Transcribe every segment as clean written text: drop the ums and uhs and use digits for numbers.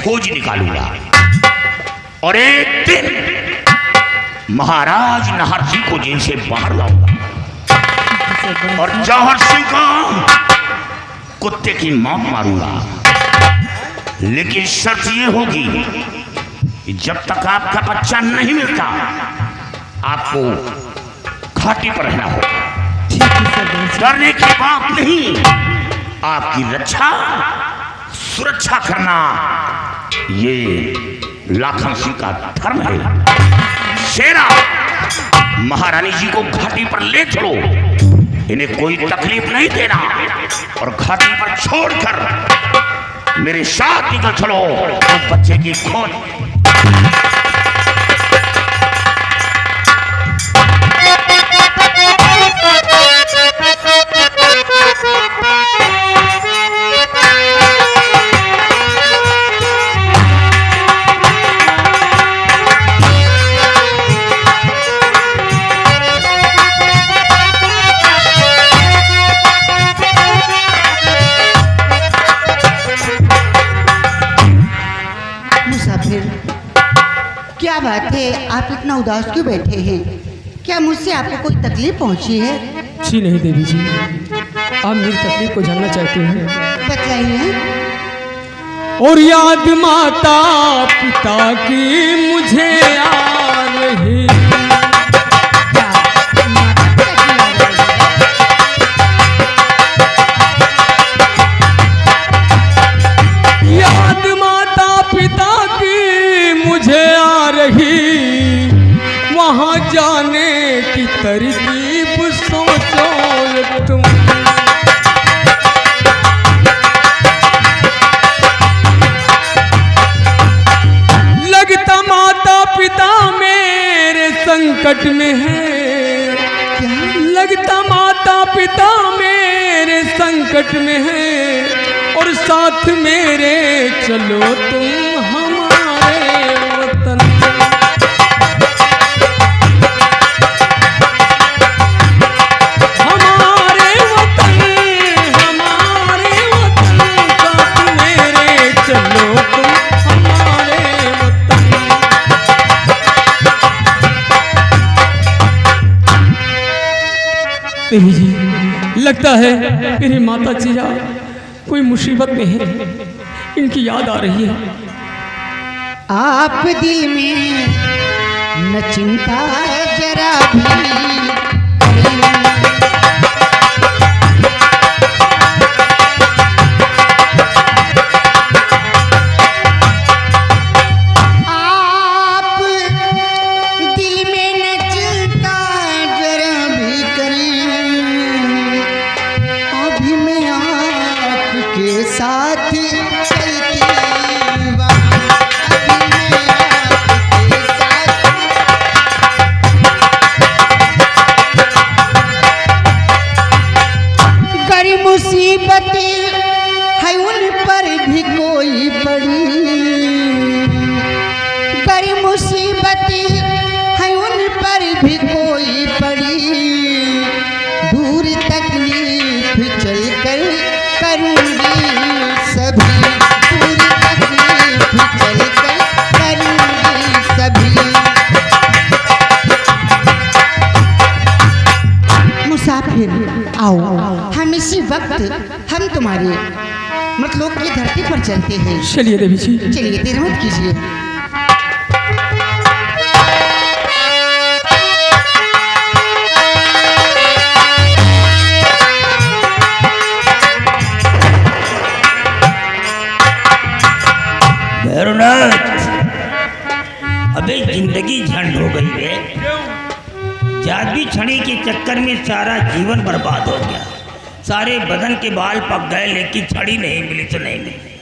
खोज निकालूंगा और एक दिन महाराज नाहर सिंह को जेल से बाहर लाऊंगा और जौहर सिंह को कुत्ते की मौत मारूंगा। लेकिन शर्त यह होगी कि जब तक आपका बच्चा नहीं मिलता आपको घाटी पर रहना होगा। डरने की बात नहीं, आपकी रक्षा सुरक्षा करना ये लाखन सिंह का धर्म है। शेरा, महारानी जी को घाटी पर ले चलो, इन्हें कोई तकलीफ नहीं देना और घाटी पर छोड़कर मेरे साथ निकल चलो उस बच्चे की खोज। क्या बात है, आप इतना उदास क्यों बैठे हैं? क्या मुझसे आपको कोई तकलीफ पहुंची है? जी नहीं देवी जी, आप मेरी तकलीफ को जानना चाहते हैं? बताइए। और याद माता पिता की मुझे आ रही, याद माता पिता की मुझे आ रही, वहाँ जाने की तरकीब सोचो तुम। लगता माता पिता मेरे संकट में है, लगता माता पिता मेरे संकट में है, और साथ मेरे चलो तुम हमारे वतन। हमारे वतन, हमारे वतन, साथ मेरे चलो तुम हमारे वतन। देवी जी, लगता है मेरी माता जी कोई मुसीबत में है, इनकी याद आ रही है। आप दिल में न चिंता जरा भी, आप दिल में न चिंता जरा भी करें, अभी मैं आपके साथ चलती हूँ, अभी मैं आपके साथ। गरीब मुसीबतें है उन पर भी कोई पड़ी, गरीब मुसीबतें है उन पर भी कोई पड़ी, दूर तकलीफ चल कर करूँगी सभी, दूर तकलीफ चल कर करूँगी सभी। मुसाफिर आओ, हम इसी वक्त हम तुम्हारे मतलब की धरती पर चलते हैं। चलिए देवी जी। चलिए, देर मत कीजिए। भैरवनाथ, अबे जिंदगी झंड हो गई है। जादू छड़ी के चक्कर में सारा जीवन बर्बाद हो गया, सारे बदन के बाल पक गए, लेकिन छड़ी नहीं मिली तो नहीं मिली।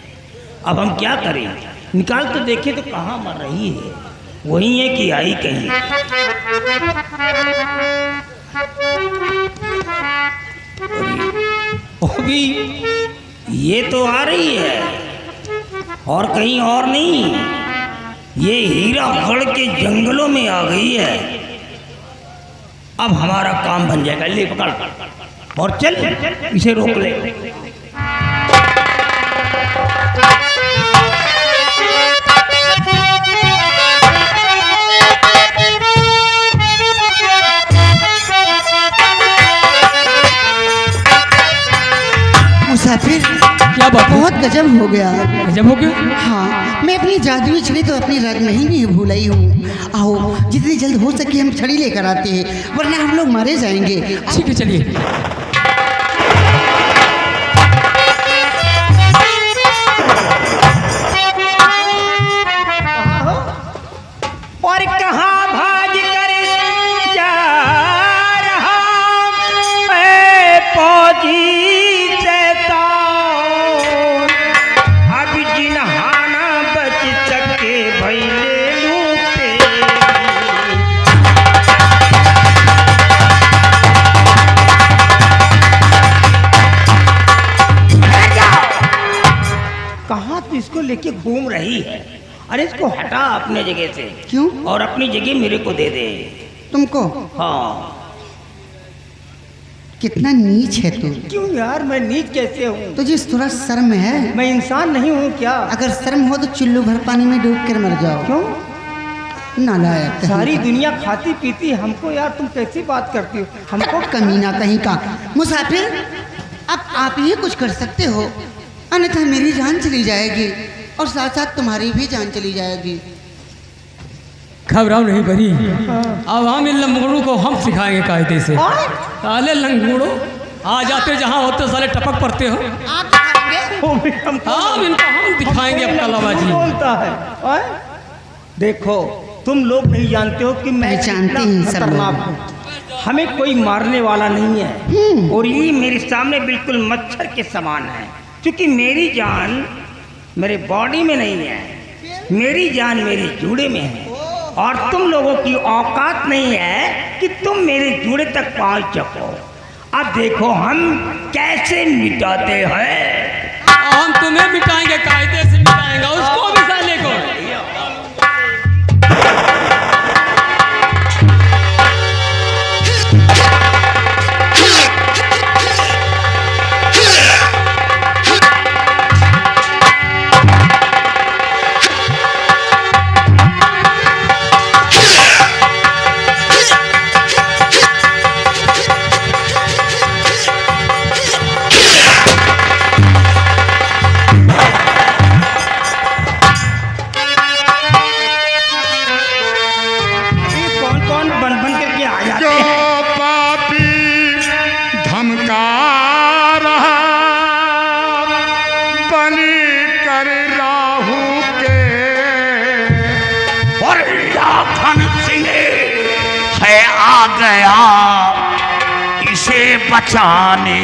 अब हम क्या करें? निकाल तो देखे तो कहाँ मर रही है, वही है कि आई कहीं। अभी ये तो आ रही है और कहीं और नहीं, ये हीरागढ़ के जंगलों में आ गई है। अब हमारा काम बन जाएगा। ले पकड़ और चल, इसे रोक ले। गजब हो गया। गजब हो गया। हाँ, मैं अपनी जादुई छड़ी तो अपनी रग में ही नहीं भूलाई हूँ। आओ, जितनी जल्द हो सके हम छड़ी लेकर आते हैं, वरना हम लोग मारे जाएंगे। ठीक है, चलिए। और कहाँ भाग कर जा रहा है फौजी शैतान, अब जिन्हाना बच सके भैले लूटे। कहाँ तू इसको लेके घूम रही है? अरे इसको हटा अपने जगह से। क्यों? और अपनी जगह मेरे को दे दे। तुमको? हाँ। कितना नीच है तू। क्यों यार, मैं नीच कैसे हूँ? तुझे थोड़ा शर्म है? मैं इंसान नहीं हूँ क्या? अगर शर्म हो तो चुल्लू भर पानी में डूब कर मर जाओ। क्यों? नालायक कहीं सारी का। दुनिया खाती पीती हमको, यार तुम कैसी बात करती हो? हमको कमीना कहीं का। मुसाफिर, अब आप ही कुछ कर सकते हो, अन्यथा मेरी जान चली जाएगी और साथ साथ तुम्हारी भी जान चली जाएगी। घबराओ नहीं बरी, अब हम इन लंगड़ों को हम सिखाएंगे कायदे से। साले लंगड़ो, आ जाते जहाँ होते साले टपक पड़ते हो। आप दिखाएंगे? हाँ, इनको हम दिखाएंगे अब कलाबाजी। बोलता है ओए? देखो, तुम लोग नहीं जानते हो कि मैं पहचानते कितना हैं सब खतरनाक लोग। हूँ। हमें कोई मारने वाला नहीं है, और ये मेरे सामने बिल्कुल मच्छर के समान है, क्योंकि मेरी जान मेरे बॉडी में नहीं है, मेरी जान मेरे जूड़े में है, और तुम लोगों की औकात नहीं है कि तुम मेरे जूड़े तक पहुंच सको। अब देखो हम कैसे मिटाते हैं। हम तुम्हें मिटाएंगे, कायदे से मिटाएंगे उसको भी, साले को। आ गया इसे बचाने।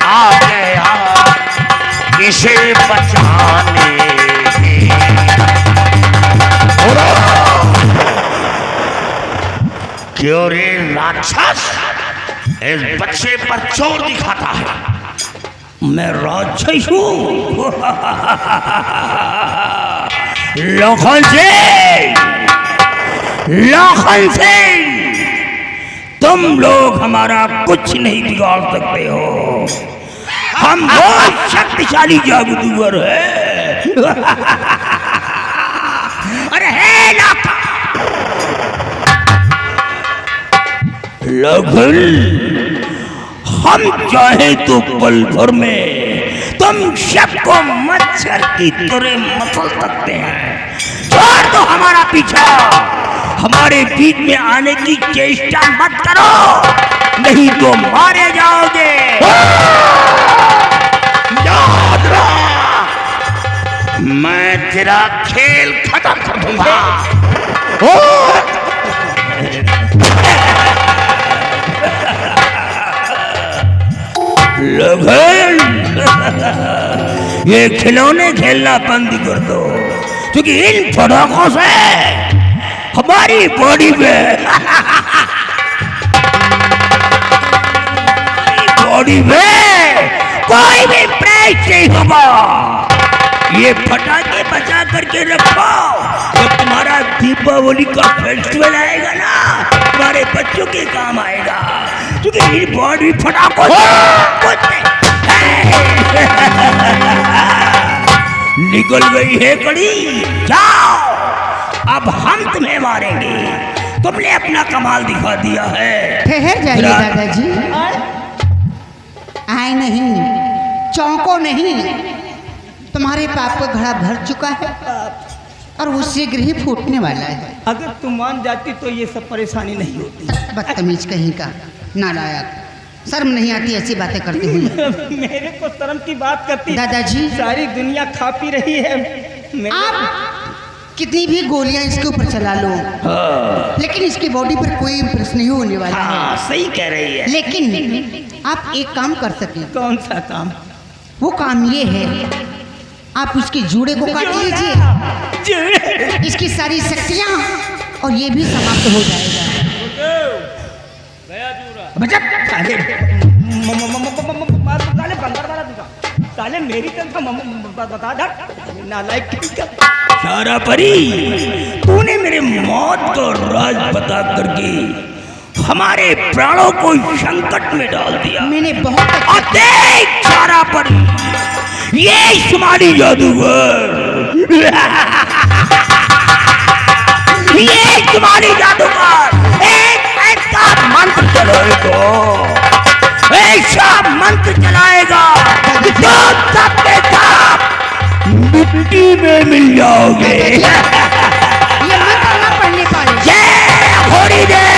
आ गया इसे बचाने। क्यों रे राक्षस, इस बच्चे पर चोर दिखाता है? मैं राक्षस हूँ। लखन सिंह, तुम लोग हमारा कुछ नहीं बिगाड़ सकते हो, हम बहुत शक्तिशाली जादूगर है। अरे हे लखन, हम चाहे तो पल भर में तुम सबको मच्छर की तरह मसल सकते हैं। छोड़ दो हमारा पीछा, हमारे बीच में आने की चेष्टा मत करो, नहीं तो मारे जाओगे। याद रहा, मैं तेरा खेल खत्म कर दूंगा। लखन, ये खिलौने खेलना बंद कर दो, क्योंकि इन पटाखों से हमारी बॉडी में कोई भी प्राइस नहीं होगा। ये पटाखे बचा करके रखो, जब तुम्हारा दीपावली का फेस्टिवल आएगा ना, तुम्हारे बच्चों के काम आएगा, क्योंकि ये बॉडी पटाखों निकल गई है कड़ी। जाओ, अब हम तुम्हें मारेंगे, तुमने अपना कमाल दिखा दिया है। ठहर जाइए दादाजी, आए नहीं, चौंको नहीं, तुम्हारे पाप का घड़ा भर चुका है और वो शीघ्र ही फूटने वाला है। अगर तुम मान जाती तो ये सब परेशानी नहीं होती। बदतमीज कहीं का, नालायक, शर्म नहीं आती ऐसी बातें करती हुई। मेरे को शर्म की बात करती दादाजी, सारी दुनिया खा पी रही है। आप कितनी भी गोलियां इसके ऊपर चला लो, लेकिन इसकी बॉडी पर कोई इम्प्रेस नहीं होने वाला है। सही कह रही है। लेकिन आप एक काम कर सके। कौन सा काम? वो काम ये है, आप उसके जूड़े को काट लीजिए, इसकी सारी शक्तियां और ये भी समाप्त हो जाएगा। साले मेरी सारा परी, तूने मेरे मौत को राज बता करके हमारे प्राणों को संकट में डाल दिया। मैंने बहुत और देख सारा परी, ये शुमारी जादूगर, ये शुमारी जादूगर एक ऐसा मंत्र चलाएगा, ऐसा मंत्र चलाएगा जो सबके सब मिट्टी में मिल जाओगे। ये मंत्र ना पढ़ने पाए। जय होरी देव,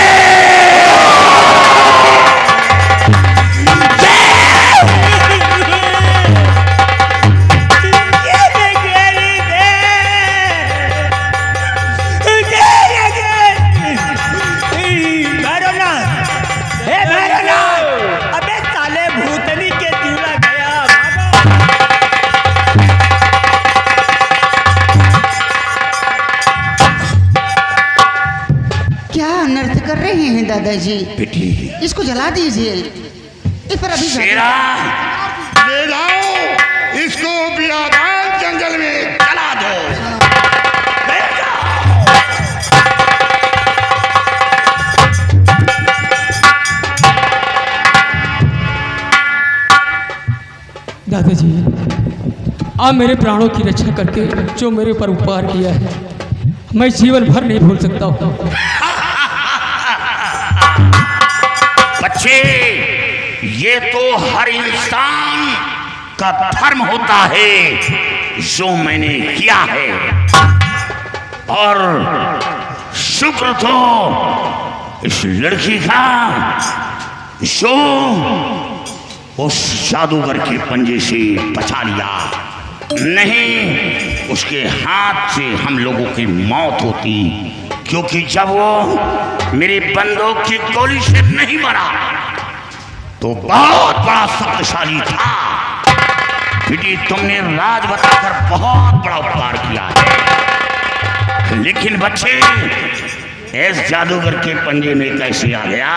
कर रहे हैं दादाजी, इसको जला दीजिए। इस पर अभी शेरा, ले जाओ इसको बियाबान जंगल में जला दो। ले जाओ। दादाजी, आप मेरे प्राणों की रक्षा करके जो मेरे ऊपर उपकार किया है, मैं जीवन भर नहीं भूल सकता हूँ। बच्चे, ये तो हर इंसान का धर्म होता है जो मैंने किया है, और शुक्र तो इस लड़की का जो उस जादूगर के पंजे से बचा लिया, नहीं उसके हाथ से हम लोगों की मौत होती, क्योंकि जब वो मेरी बंदूक की गोली से नहीं मरा तो बहुत बड़ा शक्तिशाली था। बेटी, तुमने राज बताकर बहुत बड़ा उपकार किया है, लेकिन बच्चे इस जादूगर के पंजे में कैसे आ गया?